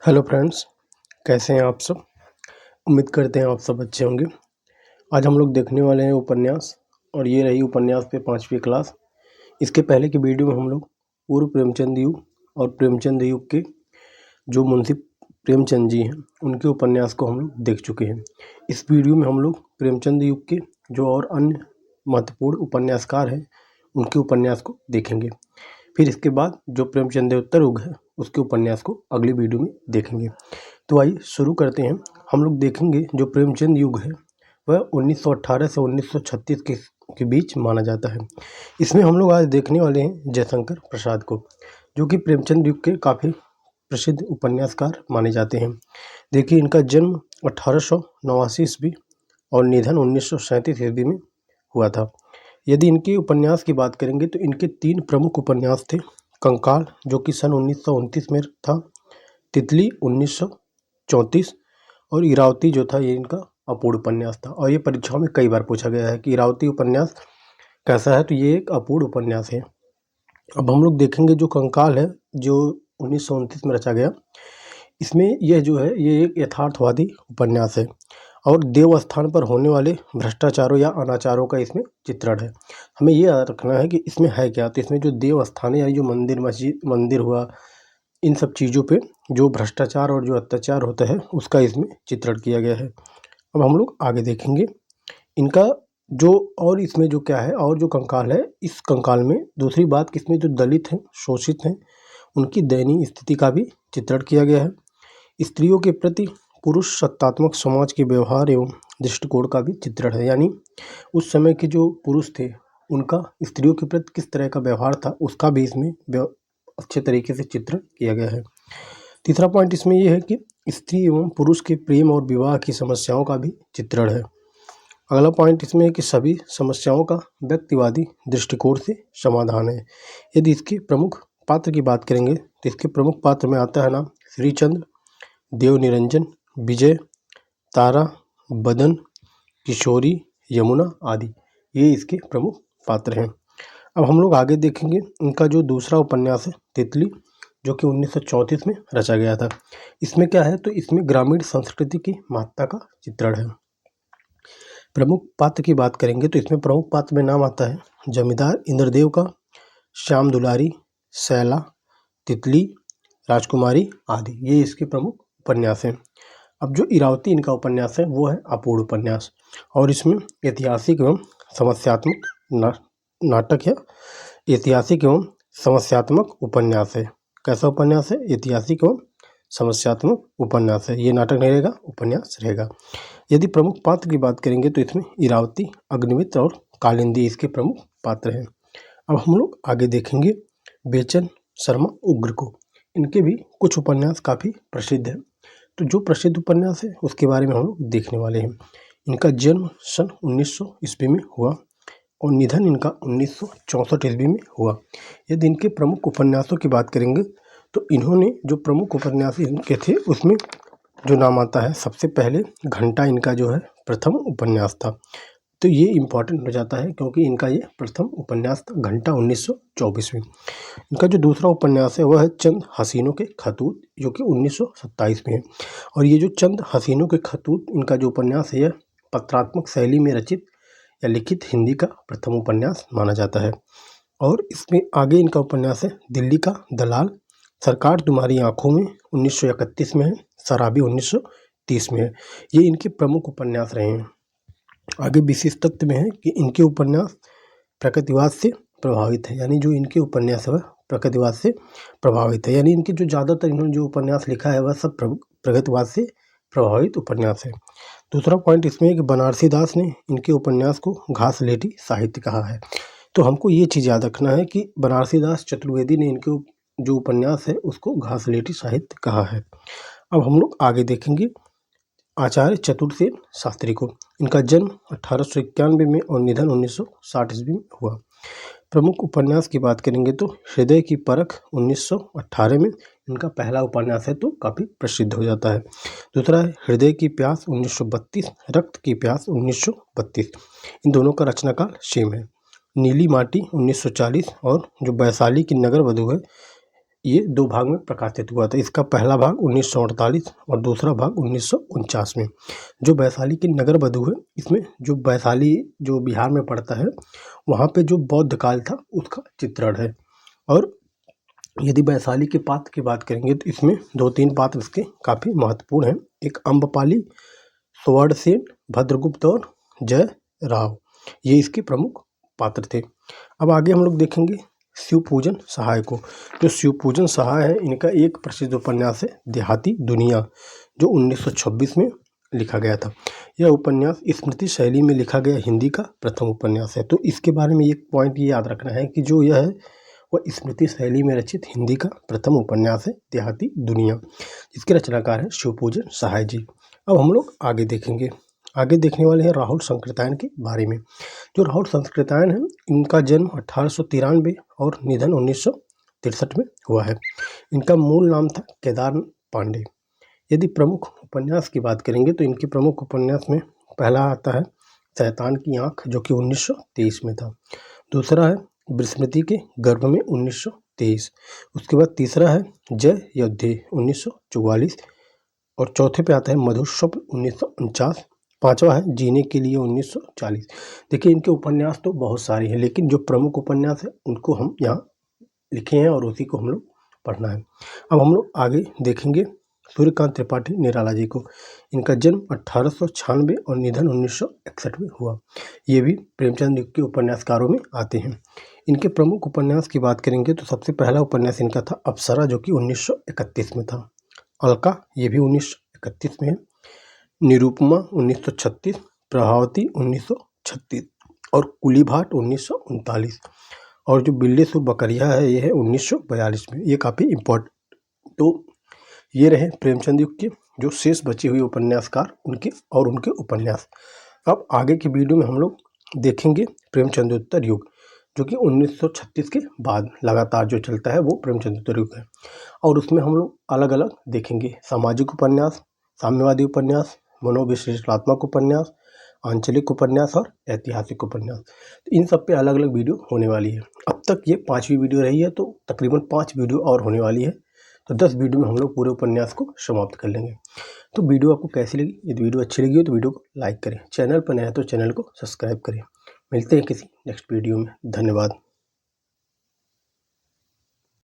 Hello friends, कैसे हैं आप सब। उम्मीद करते हैं आप सब अच्छे होंगे। आज हम लोग देखने वाले हैं उपन्यास, और ये रही उपन्यास पे 5वीं क्लास। इसके पहले की वीडियो में हम लोग पूर्व प्रेमचंद युग और प्रेमचंद युग के जो मुंशी प्रेमचंद जी हैं उनके उपन्यास को हम लोग देख चुके हैं। इस वीडियो में हम लोग प्रेमचंद युग के जो और अन्य महत्वपूर्ण उपन्यासकार हैं उनके उपन्यास को देखेंगे। फिर इसके बाद जो प्रेमचंदोत्तर युग है उसके उपन्यास को अगली वीडियो में देखेंगे। तो आइए शुरू करते हैं। हम लोग देखेंगे जो प्रेमचंद युग है वह 1918 से 1936 के बीच माना जाता है। इसमें हम लोग आज देखने वाले हैं जयशंकर प्रसाद को, जो कि प्रेमचंद युग के काफ़ी प्रसिद्ध उपन्यासकार माने जाते हैं। देखिए, इनका जन्म 1889 ईस्वी और निधन 1937 ईस्वी में हुआ था। यदि इनके उपन्यास की बात करेंगे तो इनके 3 प्रमुख उपन्यास थे। कंकाल जो कि सन 1929 में था, तितली 1934 और इरावती जो था ये इनका अपूर्ण उपन्यास था। और ये परीक्षाओं में कई बार पूछा गया है कि इरावती उपन्यास कैसा है, तो ये एक अपूर्ण उपन्यास है। अब हम लोग देखेंगे जो कंकाल है जो 1929 में रचा गया। इसमें यह जो है ये एक यथार्थवादी उपन्यास है और देवस्थान पर होने वाले भ्रष्टाचारों या अनाचारों का इसमें चित्रण है। हमें ये याद रखना है कि इसमें है क्या। तो इसमें जो देवस्थान है यानी जो मंदिर, मस्जिद, मंदिर हुआ, इन सब चीज़ों पे जो भ्रष्टाचार और जो अत्याचार होता है उसका इसमें चित्रण किया गया है। अब हम लोग आगे देखेंगे इनका जो, और इसमें जो क्या है, और जो कंकाल है, इस कंकाल में दूसरी बात कि इसमें जो दलित हैं, शोषित हैं, उनकी दयनीय स्थिति का भी चित्रण किया गया है। स्त्रियों के प्रति पुरुष सत्तात्मक समाज के व्यवहार एवं दृष्टिकोण का भी चित्रण है। यानी उस समय के जो पुरुष थे उनका स्त्रियों के प्रति किस तरह का व्यवहार था उसका भी इसमें अच्छे तरीके से चित्रण किया गया है। तीसरा पॉइंट इसमें यह है कि स्त्री एवं पुरुष के प्रेम और विवाह की समस्याओं का भी चित्रण है। अगला पॉइंट इसमें है कि सभी समस्याओं का व्यक्तिवादी दृष्टिकोण से समाधान है। यदि इसके प्रमुख पात्र की बात करेंगे तो इसके प्रमुख पात्र में आता है नाम श्रीचंद्र, देव निरंजन, विजय, तारा, बदन, किशोरी, यमुना आदि, ये इसके प्रमुख पात्र हैं। अब हम लोग आगे देखेंगे इनका जो दूसरा उपन्यास है तितली, जो कि 1934 में रचा गया था। इसमें क्या है, तो इसमें ग्रामीण संस्कृति की महत्ता का चित्रण है। प्रमुख पात्र की बात करेंगे तो इसमें प्रमुख पात्र में नाम आता है जमींदार इंद्रदेव का, श्याम दुलारी, शैला, तितली, राजकुमारी आदि, ये इसके प्रमुख उपन्यास हैं। अब जो इरावती इनका उपन्यास है वो है अपूर्ण उपन्यास, और इसमें ऐतिहासिक एवं समस्यात्मक नाटक है। ऐतिहासिक एवं समस्यात्मक उपन्यास है। कैसा उपन्यास है? ऐतिहासिक एवं समस्यात्मक उपन्यास है। ये नाटक नहीं रहेगा, उपन्यास रहेगा। यदि प्रमुख पात्र की बात करेंगे तो इसमें इरावती, अग्निमित्र और कालिंदी इसके प्रमुख पात्र हैं। अब हम लोग आगे देखेंगे बेचन शर्मा उग्र को। इनके भी कुछ उपन्यास काफ़ी प्रसिद्ध हैं। तो जो प्रसिद्ध उपन्यास है उसके बारे में हम लोग देखने वाले हैं। इनका जन्म सन 1900 ईस्वी में हुआ और निधन इनका 1964 ईस्वी में हुआ। यदि इनके प्रमुख उपन्यासों की बात करेंगे तो इन्होंने जो प्रमुख उपन्यास इनके थे उसमें जो नाम आता है सबसे पहले घंटा, इनका जो है प्रथम उपन्यास था। तो ये इम्पॉर्टेंट हो जाता है क्योंकि इनका ये प्रथम उपन्यास था, घंटा 1924 में। इनका जो दूसरा उपन्यास है वह है चंद हसीनों के खतूत, जो कि 1927 में है। और ये जो चंद हसीनों के खतूत इनका जो उपन्यास है यह पत्रात्मक शैली में रचित या लिखित हिंदी का प्रथम उपन्यास माना जाता है। और इसमें आगे इनका उपन्यास है दिल्ली का दलाल, सरकार तुम्हारी आंखों में 1931 में है, शराबी 1930 में है। ये इनके प्रमुख उपन्यास रहे हैं। आगे विशेष तथ्य में है कि इनके उपन्यास प्रकृतिवाद से प्रभावित है। यानी जो इनके उपन्यास है वह प्रकृतिवाद से प्रभावित है। यानी इनके जो ज़्यादातर इन्होंने जो उपन्यास लिखा है वह सब प्रकृतिवाद से प्रभावित उपन्यास है। दूसरा पॉइंट इसमें है कि बनारसी दास ने इनके उपन्यास को घासलेटी साहित्य कहा है। तो हमको ये चीज़ याद रखना है कि बनारसी दास चतुर्वेदी ने इनके जो उपन्यास है उसको घासलेटी साहित्य कहा है। अब हम लोग आगे देखेंगे आचार्य चतुर्सेन शास्त्री को। इनका जन्म 1891 में और निधन 1960 ईस्वी में हुआ। प्रमुख उपन्यास की बात करेंगे तो हृदय की परख 1918 में इनका पहला उपन्यास है, तो काफ़ी प्रसिद्ध हो जाता है। दूसरा है हृदय की प्यास 1932, रक्त की प्यास 1932। इन दोनों का रचनाकाल सेम है। नीली माटी 1940 और जो वैशाली की नगर वधू है ये 2 भाग में प्रकाशित हुआ था। इसका पहला भाग 1948 और दूसरा भाग 1949 में। जो वैशाली की नगर वधू है, इसमें जो वैशाली जो बिहार में पड़ता है, वहाँ पे जो बौद्ध काल था उसका चित्रण है। और यदि वैशाली के पात्र की बात करेंगे तो इसमें 2-3 पात्र इसके काफ़ी महत्वपूर्ण हैं। एक अम्बपाली, सुवर्णसेन, भद्रगुप्त और जय राव, ये इसके प्रमुख पात्र थे। अब आगे हम लोग देखेंगे शिवपूजन सहाय को। जो शिवपूजन सहाय है, इनका एक प्रसिद्ध उपन्यास है देहाती दुनिया, जो 1926 में लिखा गया था। यह उपन्यास स्मृति शैली में लिखा गया हिंदी का प्रथम उपन्यास है। तो इसके बारे में एक पॉइंट ये याद रखना है कि जो यह है वह स्मृति शैली में रचित हिंदी का प्रथम उपन्यास है देहाती दुनिया, जिसके रचनाकार हैं शिवपूजन सहाय जी। अब हम लोग आगे देखेंगे। आगे देखने वाले हैं राहुल संकृतायन के बारे में। जो राहुल संकृतायन है, इनका जन्म 1893 और निधन 1963 में हुआ है। इनका मूल नाम था केदार पांडे। यदि प्रमुख उपन्यास की बात करेंगे तो इनके प्रमुख उपन्यास में पहला आता है शैतान की आँख, जो कि 1923 में था। दूसरा है विस्मृति के गर्भ में 1923। उसके बाद तीसरा है जय योद्धे 1944 और चौथे पे आता है मधुर स्वप्न 1949। पांचवा है जीने के लिए 1940। देखिए, इनके उपन्यास तो बहुत सारे हैं, लेकिन जो प्रमुख उपन्यास है उनको हम यहाँ लिखे हैं और उसी को हम लोग पढ़ना है। अब हम लोग आगे देखेंगे सूर्यकांत त्रिपाठी निराला जी को। इनका जन्म 1896 और निधन 1961 में हुआ। ये भी प्रेमचंद युग के उपन्यासकारों में आते हैं। इनके प्रमुख उपन्यास की बात करेंगे तो सबसे पहला उपन्यास इनका था अप्सरा, जो कि 1931 में था। अलका, ये भी 1931 में है। निरुपमा 1936, प्रभावती 1936 और कुली भाट 1939। और जो बिल्लेसुर बकरिया है, ये है 1942 में। ये काफ़ी इम्पोर्टेंट। तो ये रहे प्रेमचंद युग के जो शेष बचे हुए उपन्यासकार उनके उपन्यास। अब आगे की वीडियो में हम लोग देखेंगे प्रेमचंदोत्तर युग, जो कि 1936 के बाद लगातार जो चलता है वो प्रेमचंदोत्तर युग है। और उसमें हम लोग अलग अलग देखेंगे सामाजिक उपन्यास, साम्यवादी उपन्यास, मनोविश्लेषणात्मक उपन्यास, आंचलिक उपन्यास और ऐतिहासिक उपन्यास। तो इन सब पे अलग अलग वीडियो होने वाली है। अब तक ये 5वीं वीडियो रही है, तो तकरीबन 5 वीडियो और होने वाली है। तो 10 वीडियो में हम लोग पूरे उपन्यास को समाप्त कर लेंगे। तो वीडियो आपको कैसी लगी? यदि वीडियो अच्छी लगी हो तो वीडियो को लाइक करें, चैनल पर नया है तो चैनल को सब्सक्राइब करें। मिलते हैं किसी नेक्स्ट वीडियो में। धन्यवाद।